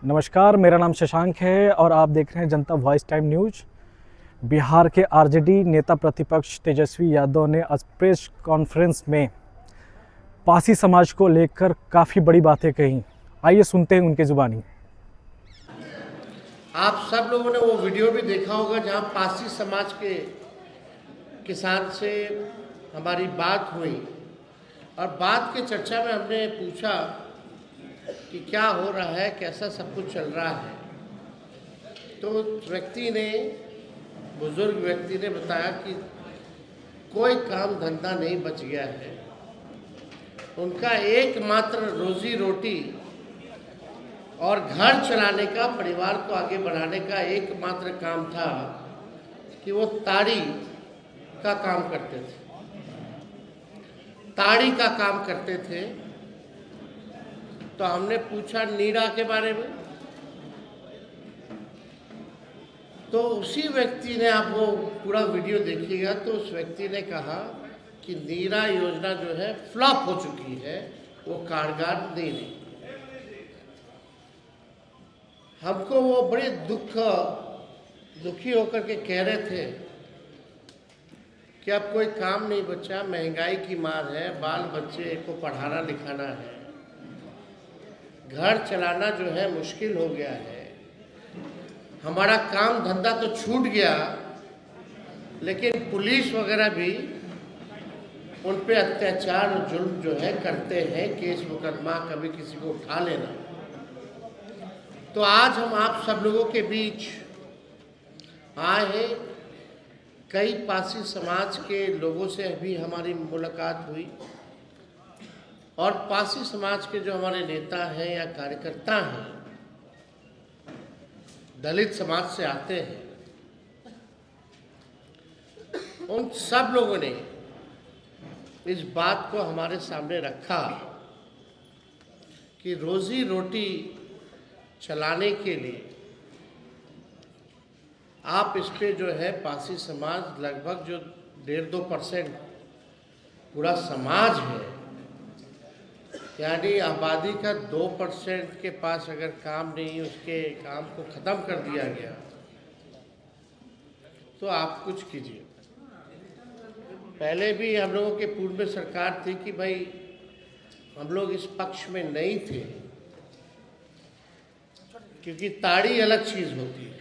नमस्कार, मेरा नाम शशांक है और आप देख रहे हैं जनता वॉइस टाइम न्यूज। बिहार के आरजेडी नेता प्रतिपक्ष तेजस्वी यादव ने आज प्रेस कॉन्फ्रेंस में पासी समाज को लेकर काफ़ी बड़ी बातें कही। आइए सुनते हैं उनके ज़ुबानी। आप सब लोगों ने वो वीडियो भी देखा होगा जहां पासी समाज के किसान से हमारी बात हुई और बात के चर्चा में हमने पूछा कि क्या हो रहा है, कैसा सब कुछ चल रहा है। तो व्यक्ति ने, बुजुर्ग व्यक्ति ने बताया कि कोई काम धंधा नहीं बच गया है। उनका एकमात्र रोजी रोटी और घर चलाने का, परिवार को आगे बढ़ाने का एकमात्र काम था कि वो ताड़ी का काम करते थे, ताड़ी का काम करते थे। तो हमने पूछा नीरा के बारे में, तो उसी व्यक्ति ने, आप वो पूरा वीडियो देखिएगा, तो उस व्यक्ति ने कहा कि नीरा योजना जो है फ्लॉप हो चुकी है, वो कारगर नहीं रही। हमको वो बड़े दुखी होकर के कह रहे थे कि अब कोई काम नहीं बचा, महंगाई की मार है, बाल बच्चे को पढ़ाना लिखाना है, घर चलाना जो है मुश्किल हो गया है, हमारा काम धंधा तो छूट गया, लेकिन पुलिस वगैरह भी उन पे अत्याचार और जुल्म जो है करते हैं, केस मुकदमा, कभी किसी को उठा लेना। तो आज हम आप सब लोगों के बीच आए हैं। कई पासी समाज के लोगों से भी हमारी मुलाकात हुई और पासी समाज के जो हमारे नेता हैं या कार्यकर्ता हैं, दलित समाज से आते हैं, उन सब लोगों ने इस बात को हमारे सामने रखा कि रोजी रोटी चलाने के लिए आप इस पे जो है पासी समाज लगभग जो 1.5-2% पूरा समाज है, यानी आबादी का 2% के पास अगर काम नहीं, उसके काम को ख़त्म कर दिया गया, तो आप कुछ कीजिए। पहले भी हम लोगों के पूर्व में सरकार थी कि भाई हम लोग इस पक्ष में नहीं थे, क्योंकि ताड़ी अलग चीज़ होती है,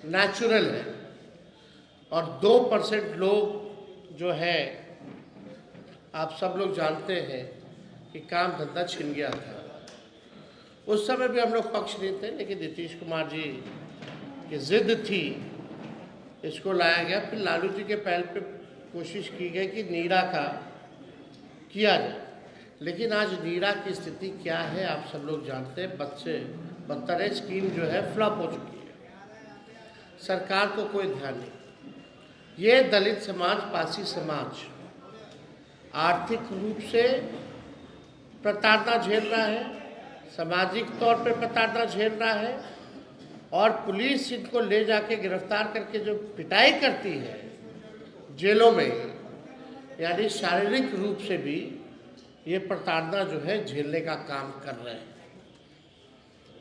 नेचुरल है, और 2% लोग जो है, आप सब लोग जानते हैं कि काम धंधा छिन गया था। उस समय भी हम लोग पक्ष नहीं थे, लेकिन नीतीश कुमार जी की जिद थी, इसको लाया गया। फिर लालू जी के पहल पे कोशिश की गई कि नीरा का किया जाए, लेकिन आज नीरा की स्थिति क्या है आप सब लोग जानते हैं। बदतर स्कीम जो है फ्लॉप हो चुकी है, सरकार को कोई ध्यान नहीं। ये दलित समाज, पासी समाज आर्थिक रूप से प्रताड़ना झेल रहा है, सामाजिक तौर पे प्रताड़ना झेल रहा है, और पुलिस इनको ले जाके गिरफ्तार करके जो पिटाई करती है जेलों में, यानी शारीरिक रूप से भी ये प्रताड़ना जो है झेलने का काम कर रहे हैं।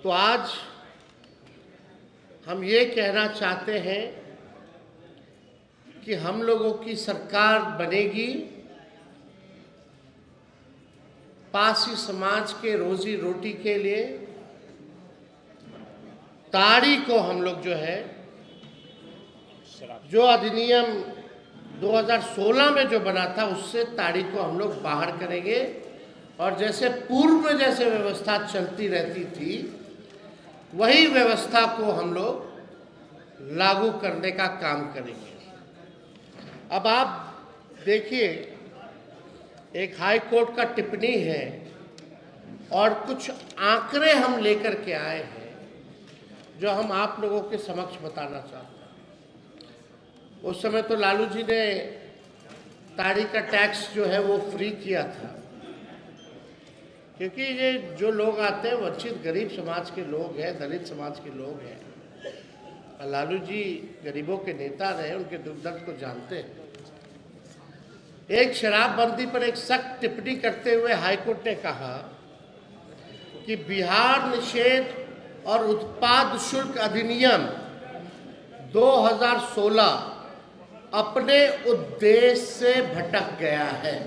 तो आज हम ये कहना चाहते हैं कि हम लोगों की सरकार बनेगी, पासी समाज के रोजी रोटी के लिए ताड़ी को हम लोग जो है, जो अधिनियम 2016 में जो बना था, उससे ताड़ी को हम लोग बाहर करेंगे, और जैसे पूर्व में जैसे व्यवस्था चलती रहती थी, वही व्यवस्था को हम लोग लागू करने का काम करेंगे। अब आप देखिए, एक हाई कोर्ट का टिप्पणी है और कुछ आंकड़े हम लेकर के आए हैं जो हम आप लोगों के समक्ष बताना चाहते हैं। उस समय तो लालू जी ने ताड़ी का टैक्स जो है वो फ्री किया था, क्योंकि ये जो लोग आते हैं वंचित गरीब समाज के लोग हैं, दलित समाज के लोग हैं। लालू जी गरीबों के नेता रहे, उनके दुख दर्द को जानते हैं। एक शराबबंदी पर एक सख्त टिप्पणी करते हुए हाईकोर्ट ने कहा कि बिहार निषेध और उत्पाद शुल्क अधिनियम 2016 अपने उद्देश्य से भटक गया है।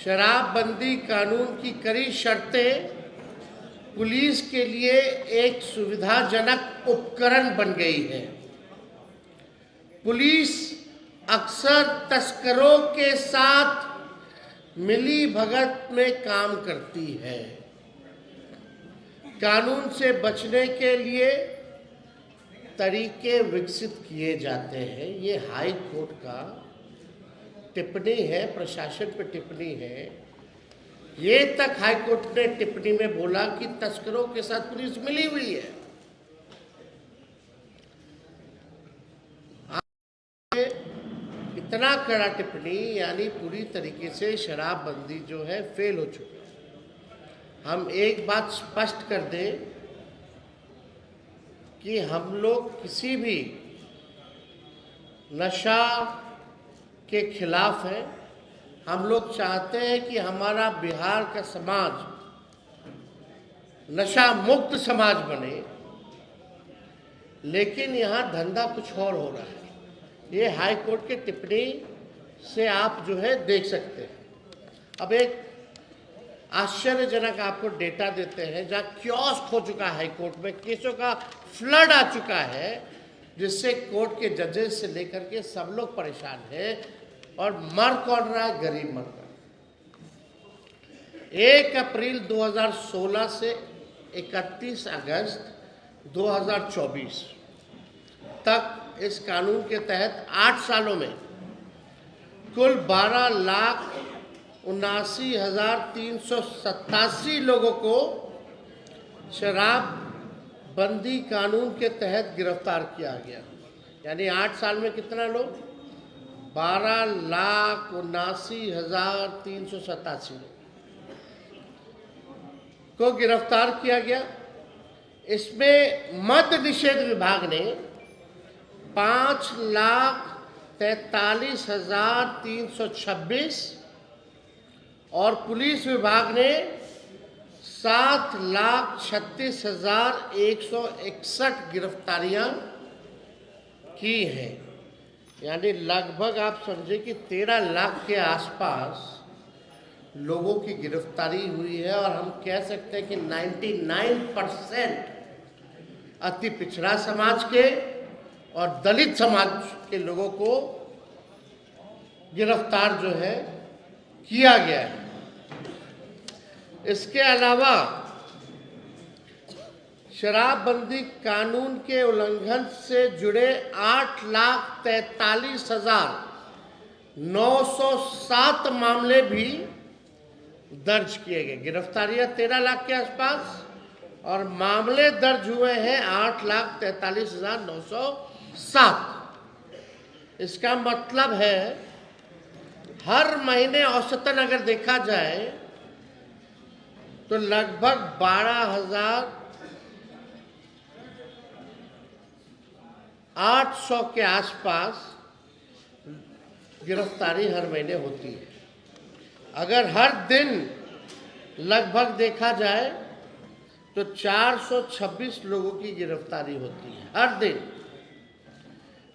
शराबबंदी कानून की कड़ी शर्तें पुलिस के लिए एक सुविधाजनक उपकरण बन गई है। पुलिस अक्सर तस्करों के साथ मिली भगत में काम करती है। कानून से बचने के लिए तरीके विकसित किए जाते हैं। ये हाई कोर्ट का टिप्पणी है, प्रशासन पर टिप्पणी है। ये तक हाई कोर्ट ने टिप्पणी में बोला कि तस्करों के साथ पुलिस मिली हुई है। इतना कड़ा टिप्पणी, यानी पूरी तरीके से शराबबंदी जो है फेल हो चुकी है। हम एक बात स्पष्ट कर दें कि हम लोग किसी भी नशा के खिलाफ हैं। हम लोग चाहते हैं कि हमारा बिहार का समाज नशा मुक्त समाज बने, लेकिन यहाँ धंधा कुछ और हो रहा है। ये हाई कोर्ट के टिप्पणी से आप जो है देख सकते हैं। अब एक आश्चर्यजनक आपको डेटा देते हैं, जहाँ कियोस्क हो चुका है हाई कोर्ट में, केसों का फ्लड आ चुका है, जिससे कोर्ट के जजेस से लेकर के सब लोग परेशान हैं। और मर कौन रहा है? गरीब मर रहा है। 1 अप्रैल 2016 से 31 अगस्त 2024 तक इस कानून के तहत 8 सालों में कुल 12,79,387 लोगों को शराबबंदी कानून के तहत गिरफ्तार किया गया। यानी 8 साल में कितना लोग? 12,79,387 को गिरफ्तार किया गया। इसमें मद्य निषेध विभाग ने 5,43,326 और पुलिस विभाग ने 7,36,161 गिरफ्तारियां की हैं। यानी लगभग आप समझे कि 13 लाख के आसपास लोगों की गिरफ्तारी हुई है। और हम कह सकते हैं कि 99% अति पिछड़ा समाज के और दलित समाज के लोगों को गिरफ्तार जो है किया गया है। इसके अलावा शराबबंदी कानून के उल्लंघन से जुड़े 8,43,907 मामले भी दर्ज किए गए। गिरफ्तारियां 13 लाख के आसपास और मामले दर्ज हुए हैं 8,43,907। इसका मतलब है हर महीने औसतन अगर देखा जाए तो लगभग 12,800 के आसपास गिरफ्तारी हर महीने होती है। अगर हर दिन लगभग देखा जाए तो 426 लोगों की गिरफ्तारी होती है हर दिन।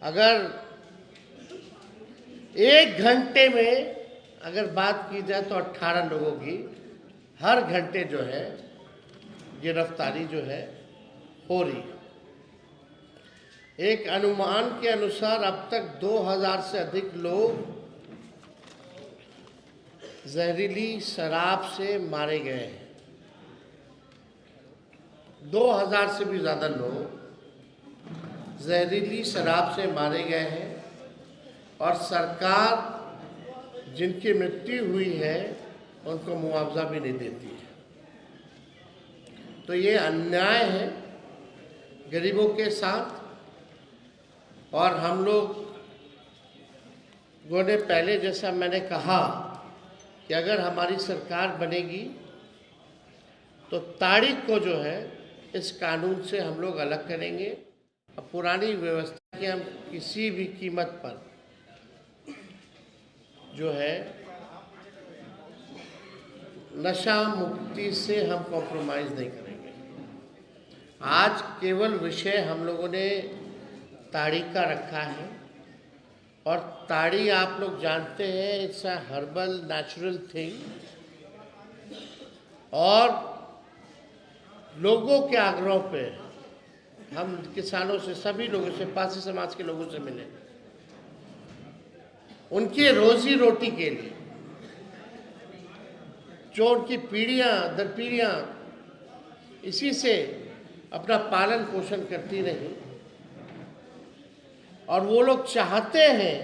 अगर 1 घंटे में अगर बात की जाए तो 18 लोगों की हर घंटे जो है गिरफ्तारी जो है हो रही है। एक अनुमान के अनुसार अब तक 2000 से अधिक लोग जहरीली शराब से मारे गए हैं। 2000 से भी ज़्यादा लोग जहरीली शराब से मारे गए हैं और सरकार जिनकी मृत्यु हुई है उनको मुआवजा भी नहीं देती है। तो ये अन्याय है गरीबों के साथ। और हम लोगों ने पहले, जैसा मैंने कहा, कि अगर हमारी सरकार बनेगी तो तारीख को जो है इस कानून से हम लोग अलग करेंगे। और पुरानी व्यवस्था की हम किसी भी कीमत पर जो है नशा मुक्ति से हम कॉम्प्रोमाइज़ नहीं करेंगे। आज केवल विषय हम लोगों ने ताड़ी का रखा है, और ताड़ी आप लोग जानते हैं it's a herbal natural thing, और लोगों के आग्रह पे हम किसानों से, सभी लोगों से, पासी समाज के लोगों से मिले, उनकी रोजी रोटी के लिए, जो उनकी पीढ़ियां दर पीढ़ियां इसी से अपना पालन पोषण करती रही, और वो लोग चाहते हैं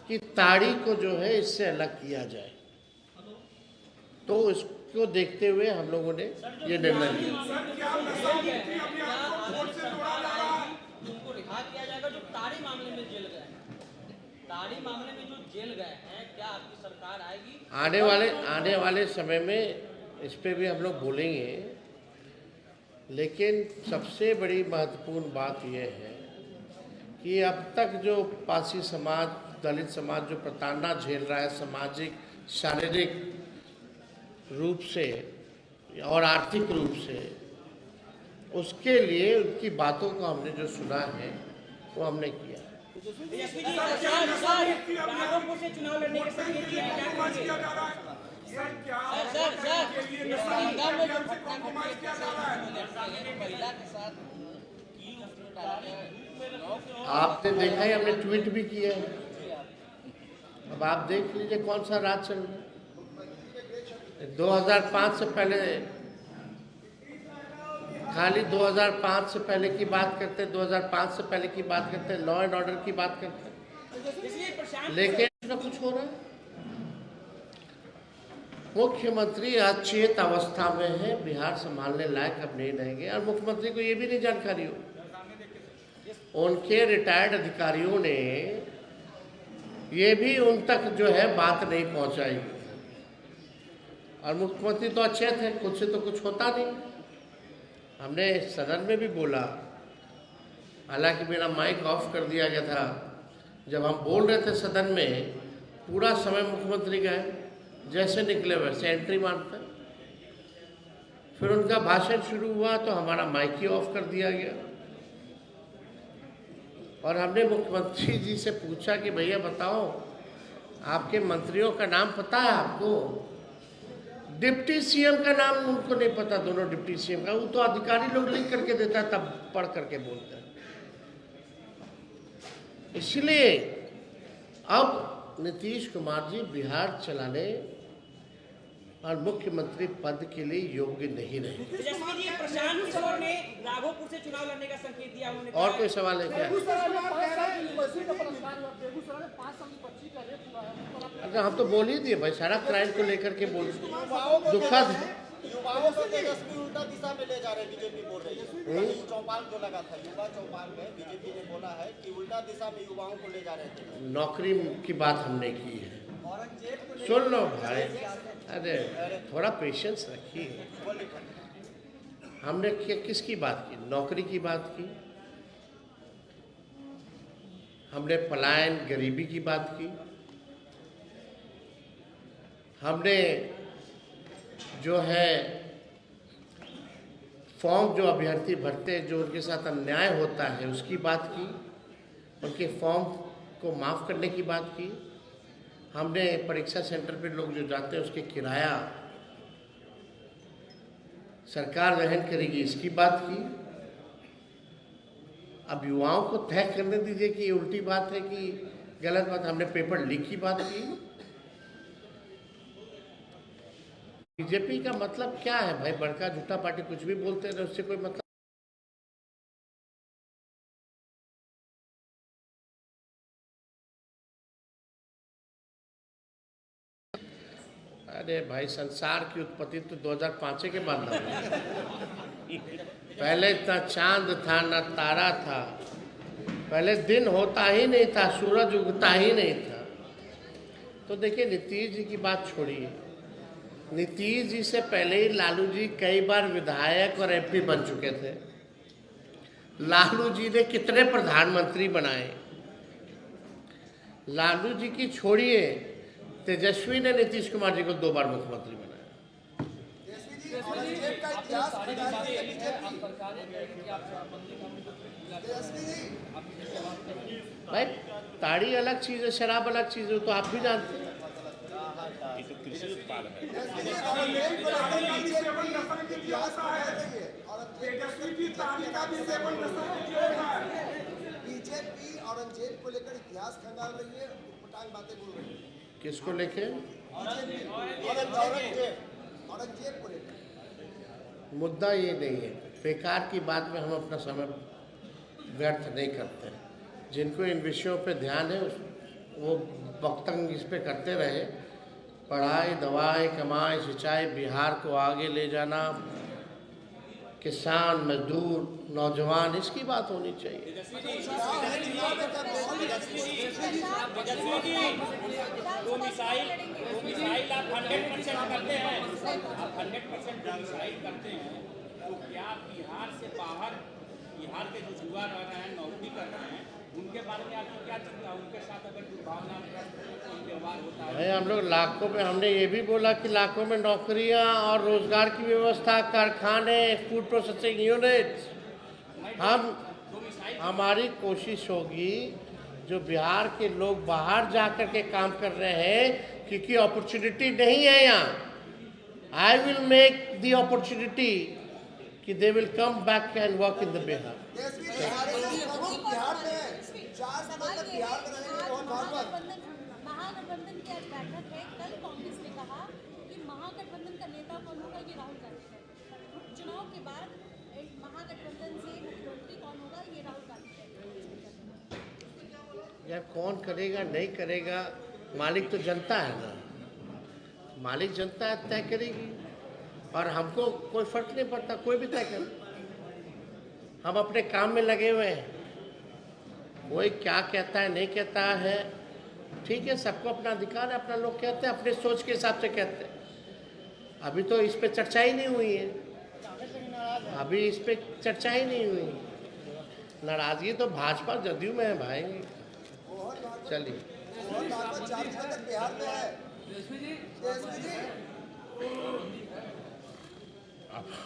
कि ताड़ी को जो है इससे अलग किया जाए। तो इसको देखते हुए हम लोगों ने ये निर्णय लिया। उनको रिहा किया जाएगा जो ताड़ी मामले में जेल गए हैं, ताड़ी मामले में जो जेल गए हैं, क्या आपकी सरकार आएगी? आने वाले समय में इस पे भी हम लोग बोलेंगे, लेकिन सबसे बड़ी महत्वपूर्ण बात यह है कि अब तक जो पासी समाज, दलित समाज जो प्रताड़ना झेल रहा है सामाजिक, शारीरिक रूप से और आर्थिक रूप से, उसके लिए उनकी बातों को हमने जो सुना है वो हमने किया। राघोपुर से चुनाव लड़ने के संकेत दिए हैं, क्या कहेंगे? महिला के साथ आपने देखा है, हमने ट्वीट भी किया है। अब आप देख लीजिए कौन सा राज चल रहा है। 2005 से पहले, खाली 2005 से पहले की बात करते हैं, 2005 से पहले की बात करते हैं, लॉ एंड ऑर्डर की बात करते हैं, लेकिन ना कुछ हो रहा है। मुख्यमंत्री अचेत अवस्था में है, बिहार संभालने लायक अब नहीं रहेंगे, और मुख्यमंत्री को ये भी नहीं जानकारी हो। उनके रिटायर्ड अधिकारियों ने ये भी उन तक जो है बात नहीं पहुंचाई, और मुख्यमंत्री तो अचेत है, खुद से तो कुछ होता नहीं। हमने सदन में भी बोला, हालांकि मेरा माइक ऑफ कर दिया गया था, जब हम बोल रहे थे सदन में, पूरा समय मुख्यमंत्री गए, जैसे निकले वैसे एंट्री मारते। फिर उनका भाषण शुरू हुआ तो हमारा माइक ही ऑफ कर दिया गया, और हमने मुख्यमंत्री जी से पूछा कि भैया बताओ, आपके मंत्रियों का नाम पता है आपको? डिप्टी सीएम का नाम उनको नहीं पता, दोनों डिप्टी सीएम का, वो तो अधिकारी लोग लिख करके देता है, तब पढ़ करके बोलते हैं। इसलिए अब नीतीश कुमार जी बिहार चलाने और मुख्यमंत्री पद के लिए योग्य नहीं रहे। प्रशांत किशोर ने राघोपुर से चुनाव लड़ने का संकेत दिया। और कोई सवाल है क्या? अगर हम तो बोल ही दिए भाई, सारा क्राइम को लेकर के बोल, दुखद है। युवाओं को तेजस्वी उल्टा दिशा में ले जा रहे, बीजेपी बोल रही है। चौपाल जो लगा था, युवा चौपाल में बीजेपी ने बोला है कि उल्टा दिशा में युवाओं को ले जा रहे थे। नौकरी की बात हमने की है, सुन लो भाई, अरे थोड़ा पेशेंस रखिए। हमने किसकी बात की? नौकरी की बात की, हमने पलायन, गरीबी की बात की, हमने जो है फॉर्म जो अभ्यर्थी भरते हैं, जो उनके साथ अन्याय होता है उसकी बात की, उनके फॉर्म को माफ़ करने की बात की, हमने परीक्षा सेंटर पे लोग जो जाते हैं उसके किराया सरकार वहन करेगी इसकी बात की। अब युवाओं को तय करने दीजिए कि ये उल्टी बात है कि गलत बात। हमने पेपर लीक की बात की। बीजेपी का मतलब क्या है भाई? बड़का झूठा पार्टी कुछ भी बोलते हैं, उससे कोई मतलब अरे भाई, संसार की उत्पत्ति तो 2005 के बाद ना हुई। पहले इतना चांद था ना तारा था, पहले दिन होता ही नहीं था, सूरज उगता ही नहीं था। तो देखिए, नीतीश जी की बात छोड़िए, नीतीश जी से पहले ही लालू जी कई बार विधायक और एमपी बन चुके थे। लालू जी ने कितने प्रधानमंत्री बनाए? लालू जी की छोड़िए, तेजस्वी ने नीतीश कुमार जी को 2 बार मुख्यमंत्री बनाया। इतिहास ताड़ी बदल की बात रही है कही है, आप बीजेपी। सरकार ने कही कि आप शराबबंदी का मुद्दा खुला कर तेजस्वी जी, आप इसके बात करें। भाई ताड़ी अलग चीज़ है, शराब अलग चीज़ है, तो आप भी जानते हैं। तेजस्वी जी, औरंगजेब को लेकर बीजेपी इतिहास बदल रही है। औरंगजेब की ताड़ी का भी सेवन बीजेपी औरंगजेब को लेकर इतिहास खंगाल रही है, उटपटांग बातें बोल रही है। किसको लेके? औरंगजेब को लेकर मुद्दा ये नहीं है, बेकार की बात में हम अपना समय व्यर्थ नहीं करते हैं। जिनको इन विषयों पे ध्यान है वो वक्तव्य इस पे करते रहे। पढ़ाई, दवाई, कमाई, सिंचाई, बिहार को आगे ले जाना, किसान, मजदूर, नौजवान, इसकी बात होनी चाहिए। वो मिसाइल आप 100% करते हैं, आप 100% जो मिसाइल करते हैं, तो क्या बिहार से बाहर, बिहार के जो युवा रह रहे हैं, नौकरी कर रहे हैं, उनके बारे में आपकी क्या चिंता है? उनके साथ अगर दुर्भावना व्यवहार होता है? भाई हम लोग लाखों में, हमने ये भी बोला कि लाखों में नौकरियां और रोजगार की व्यवस्था, कारखाने, फूड प्रोसेसिंग यूनिट्स, हमारी कोशिश होगी जो बिहार के लोग बाहर जाकर के काम कर रहे हैं, क्योंकि अपॉर्चुनिटी नहीं है यहाँ। I will make the opportunity कि they will come back and work in the Bihar. Tejashwi ji, सारे लोग प्रमुख बिहार में हैं। 4 साल तक बिहार में रहेंगे मोहन भागवत। महागठबंधन की आज बैठक है। कल कांग्रेस ने कहा कि महागठबंधन का नेता कौन होगा ये राहुल गांधी है। चुनाव के बाद महागठबंधन से मुख्यमंत्री कौन होगा ये राहुल गांधी है। यार कौन करेगा नहीं करेगा, मालिक तो जनता है ना, मालिक जनता है, तय करेगी। और हमको कोई फर्क नहीं पड़ता, कोई भी तय करे, हम अपने काम में लगे हुए हैं। कोई क्या कहता है नहीं कहता है, ठीक है, सबको अपना अधिकार है, अपना लोग कहते हैं, अपने सोच के हिसाब से कहते हैं। अभी तो इस पे चर्चा ही नहीं हुई है, अभी इस पे चर्चा ही नहीं हुई। नाराजगी तो भाजपा जदयू में है भाई। चलिए, मोहन भागवत 4 साल तक बिहार में है। तेजस्वी जी